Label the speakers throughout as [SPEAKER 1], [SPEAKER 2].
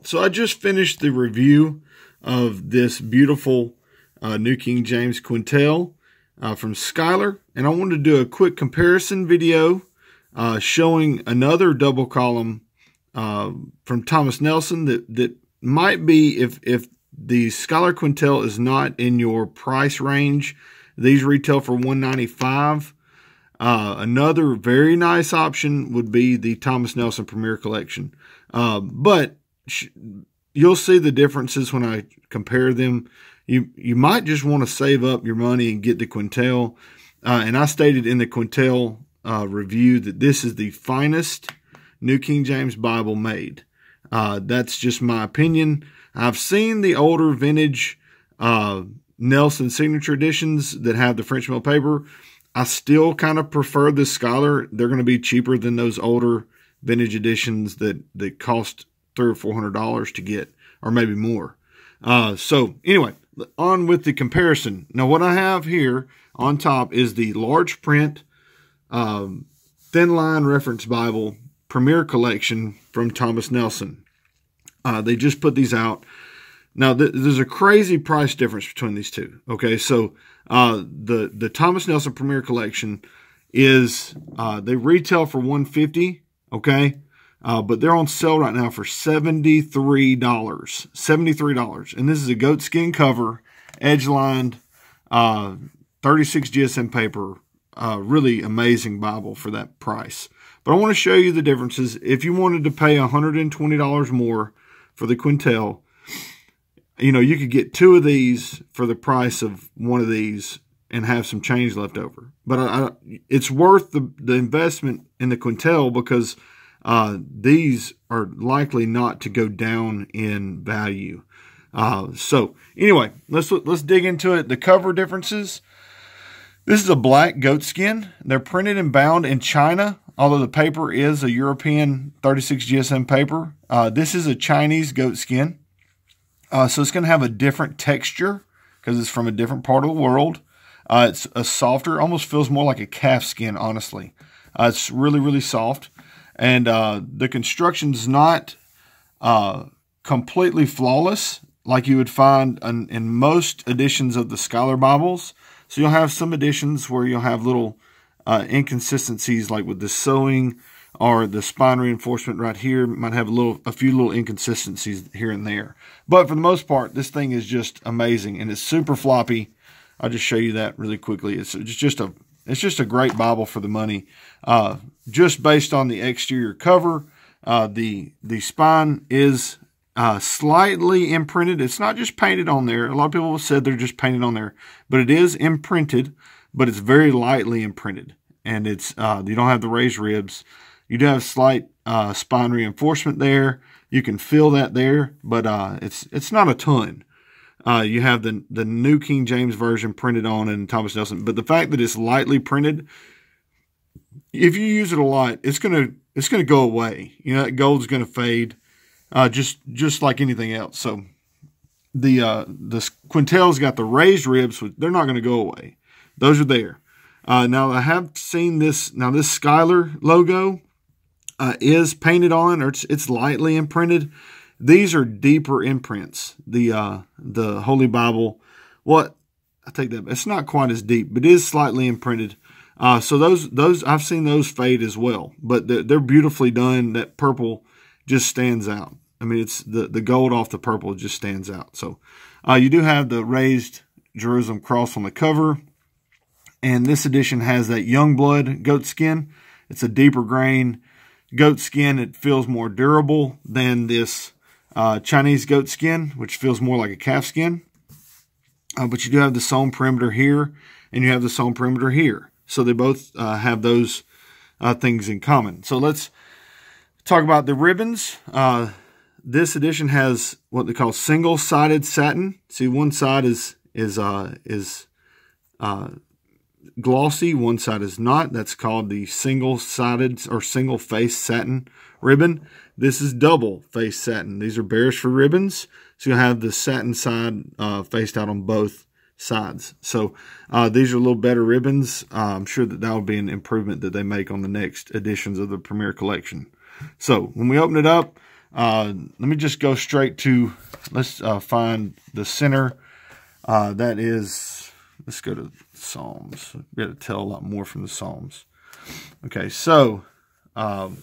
[SPEAKER 1] So I just finished the review of this beautiful New King James Quentel from Schuyler, and I wanted to do a quick comparison video showing another double column from Thomas Nelson that might be, if the Schuyler Quentel is not in your price range. These retail for $195. Another very nice option would be the Thomas Nelson Premier Collection. But you'll see the differences when I compare them. You might just want to save up your money and get the Quentel. And I stated in the Quentel review that this is the finest New King James Bible made. That's just my opinion. I've seen the older vintage Nelson signature editions that have the French mill paper. I still kind of prefer the Schuyler. They're going to be cheaper than those older vintage editions that cost $300 or $400 to get, or maybe more. So anyway, on with the comparison. Now what I have here on top is the large print thin line reference Bible Premier Collection from Thomas Nelson. They just put these out. Now, there's a crazy price difference between these two. Okay, so the Thomas Nelson Premier Collection is, they retail for $150, okay? But they're on sale right now for $73. $73. And this is a goatskin cover, edge-lined, 36 GSM paper. Really amazing Bible for that price. But I want to show you the differences. If you wanted to pay $120 more for the Quentel, you know, you could get two of these for the price of one of these and have some change left over. But it's worth the investment in the Quentel because these are likely not to go down in value. So anyway, let's dig into it. The cover differences. This is a black goatskin. They're printed and bound in China, although the paper is a European 36 GSM paper. This is a Chinese goatskin. So it's going to have a different texture because it's from a different part of the world. It's a softer, almost feels more like a calf skin, honestly. It's really, really soft. And the construction's not completely flawless like you would find in most editions of the Schuyler Bibles. So you'll have some editions where you'll have little inconsistencies, like with the sewing or the spine reinforcement right here. Might have a few little inconsistencies here and there. But for the most part, this thing is just amazing, and it's super floppy. I'll just show you that really quickly. It's just a great Bible for the money. Just based on the exterior cover, the spine is slightly imprinted. It's not just painted on there. A lot of people have said they're just painted on there, but it is imprinted, but it's very lightly imprinted. And it's you don't have the raised ribs. You do have slight spine reinforcement there. You can feel that there, but it's not a ton. You have the New King James Version printed on in Thomas Nelson, but the fact that it's lightly printed, if you use it a lot, it's gonna go away. You know, that gold's gonna fade, just like anything else. So the Quentel's got the raised ribs, they're not gonna go away. Those are there. Now I have seen this. Now this Schuyler logo is painted on, or it's lightly imprinted. These are deeper imprints. The Holy Bible, I take that. It's not quite as deep, but it is slightly imprinted. So those I've seen those fade as well, but they're beautifully done. That purple just stands out. I mean, it's the gold off the purple just stands out. So you do have the raised Jerusalem cross on the cover. And this edition has that Youngblood goat skin. It's a deeper grain goat skin. It feels more durable than this Chinese goat skin, which feels more like a calf skin. But you do have the sewn perimeter here, and you have the sewn perimeter here. So they both have those things in common. So let's talk about the ribbons. This edition has what they call single-sided satin. See, one side is glossy, one side is not. That's called the single-sided or single-face satin ribbon. This is double-face satin. These are Beresford ribbons, so you'll have the satin side faced out on both sides. So these are a little better ribbons. I'm sure that will be an improvement that they make on the next editions of the Premier Collection. So when we open it up, Let me just go straight to, let's find the center. That is, let's go to Psalms. We got to tell a lot more from the Psalms. Okay, so give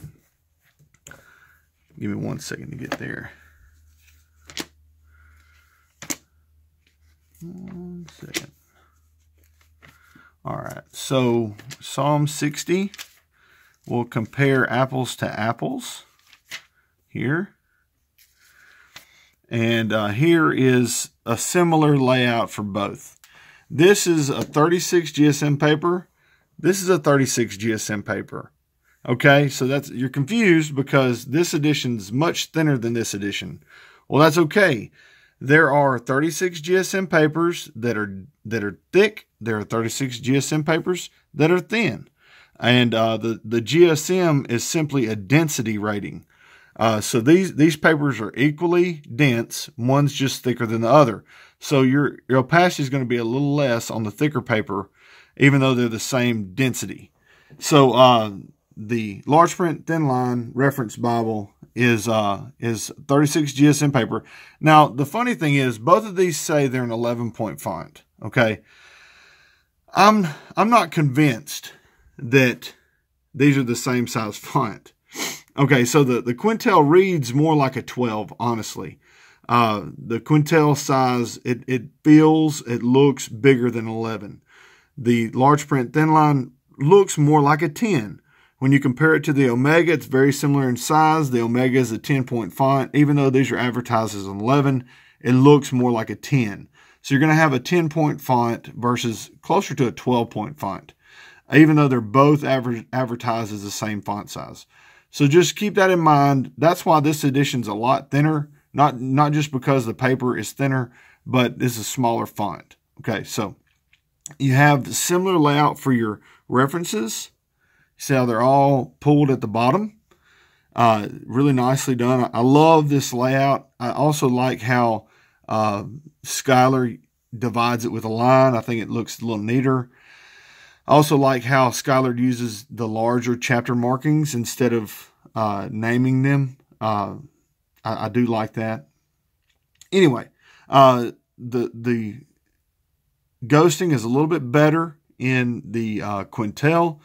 [SPEAKER 1] me 1 second to get there. 1 second. All right, so Psalm 60, we'll compare apples to apples here. And here is a similar layout for both. This is a 36 GSM paper. This is a 36 GSM paper. Okay, so you're confused because this edition is much thinner than this edition. Well, that's okay. There are 36 GSM papers that are thick. There are 36 GSM papers that are thin. And the GSM is simply a density rating. So these papers are equally dense. One's just thicker than the other. So your opacity is going to be a little less on the thicker paper, even though they're the same density. So the large print thin line reference Bible is 36 GSM paper. Now the funny thing is, both of these say they're an 11-point font. Okay, I'm not convinced that these are the same size font. Okay, so the Quentel reads more like a 12, honestly. The Quentel size, it looks bigger than 11. The large print thin line looks more like a 10. When you compare it to the Omega, it's very similar in size. The Omega is a 10-point font. Even though these are advertised as an 11, it looks more like a 10. So you're going to have a 10-point font versus closer to a 12-point font, even though they're both advertised as the same font size. So just keep that in mind. That's why this edition's a lot thinner. Not just because the paper is thinner, but this is a smaller font. Okay, so you have the similar layout for your references. See how they're all pulled at the bottom? Really nicely done. I love this layout. I also like how Schuyler divides it with a line. I think it looks a little neater. I also like how Schuyler uses the larger chapter markings instead of naming them. I do like that. Anyway, the ghosting is a little bit better in the Quentel,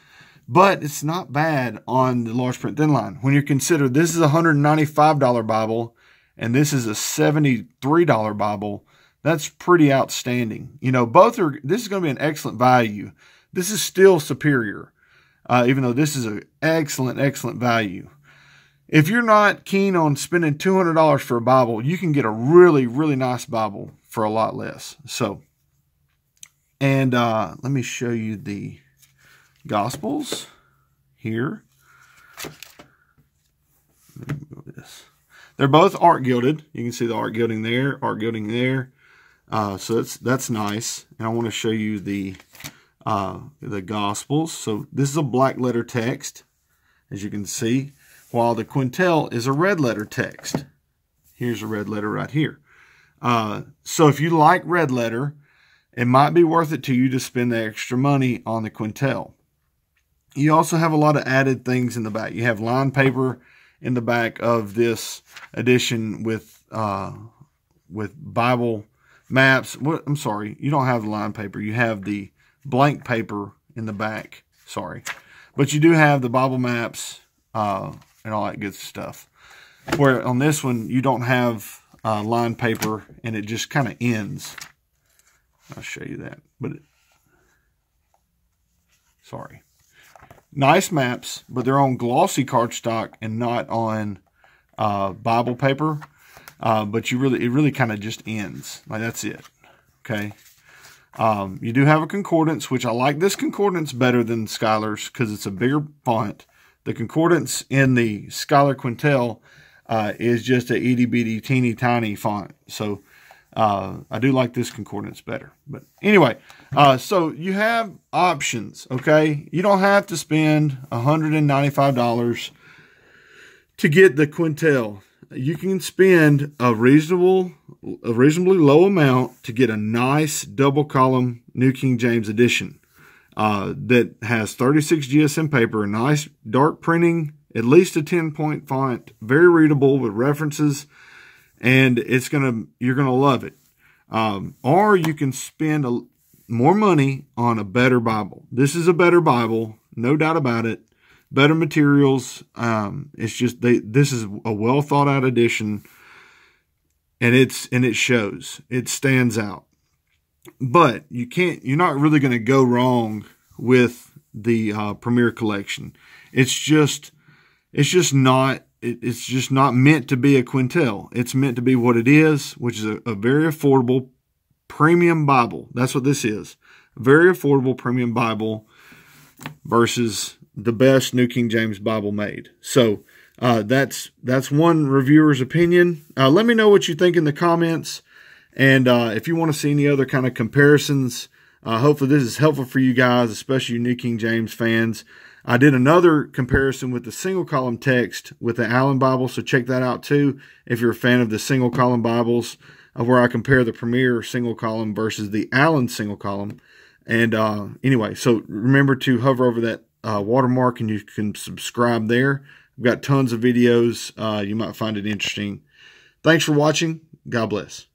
[SPEAKER 1] but it's not bad on the large print thin line. When you consider this is a $195 Bible and this is a $73 Bible, that's pretty outstanding. You know, this is going to be an excellent value. This is still superior, even though this is an excellent, excellent value. If you're not keen on spending $200 for a Bible, you can get a really, really nice Bible for a lot less. So, and let me show you the Gospels here. Let me move this. They're both art gilded. You can see the art gilding there, art gilding there. So that's nice. And I want to show you the Gospels. So this is a black letter text, as you can see, while the Quentel is a red letter text. Here's a red letter right here. So if you like red letter, it might be worth it to you to spend the extra money on the Quentel. You also have a lot of added things in the back. You have line paper in the back of this edition with Bible maps. I'm sorry, you don't have the line paper. You have the blank paper in the back. Sorry. But you do have the Bible maps and all that good stuff. Where on this one, you don't have line paper and it just kind of ends. I'll show you that. But sorry. Nice maps, but they're on glossy cardstock and not on Bible paper. But it really kind of just ends. Like that's it. Okay. You do have a concordance, which I like this concordance better than Schuyler's because it's a bigger font. The concordance in the Schuyler Quentel is just a itty bitty teeny tiny font. So I do like this concordance better. But anyway, so you have options, okay? You don't have to spend $195 to get the Quentel. You can spend a reasonably low amount to get a nice double column New King James edition that has 36 GSM paper, a nice dark printing At least a 10-point font, very readable with references, and you're gonna love it. Or you can spend more money on a better Bible. This is a better Bible, no doubt about it. Better materials. It's just this is a well thought out edition, and it shows. It stands out. But you're not really going to go wrong with the Premier Collection. It's just not meant to be a Quentel. It's meant to be what it is, which is a very affordable premium Bible. That's what this is. A very affordable premium Bible versus the best New King James Bible made. So that's one reviewer's opinion. Let me know what you think in the comments. And if you want to see any other kind of comparisons, hopefully this is helpful for you guys, especially you New King James fans. I did another comparison with the single column text with the Allen Bible, so check that out too if you're a fan of the single column Bibles, where I compare the Premier single column versus the Allen single column. And anyway, so remember to hover over that watermark and you can subscribe there. I've got tons of videos. You might find it interesting. Thanks for watching. God bless.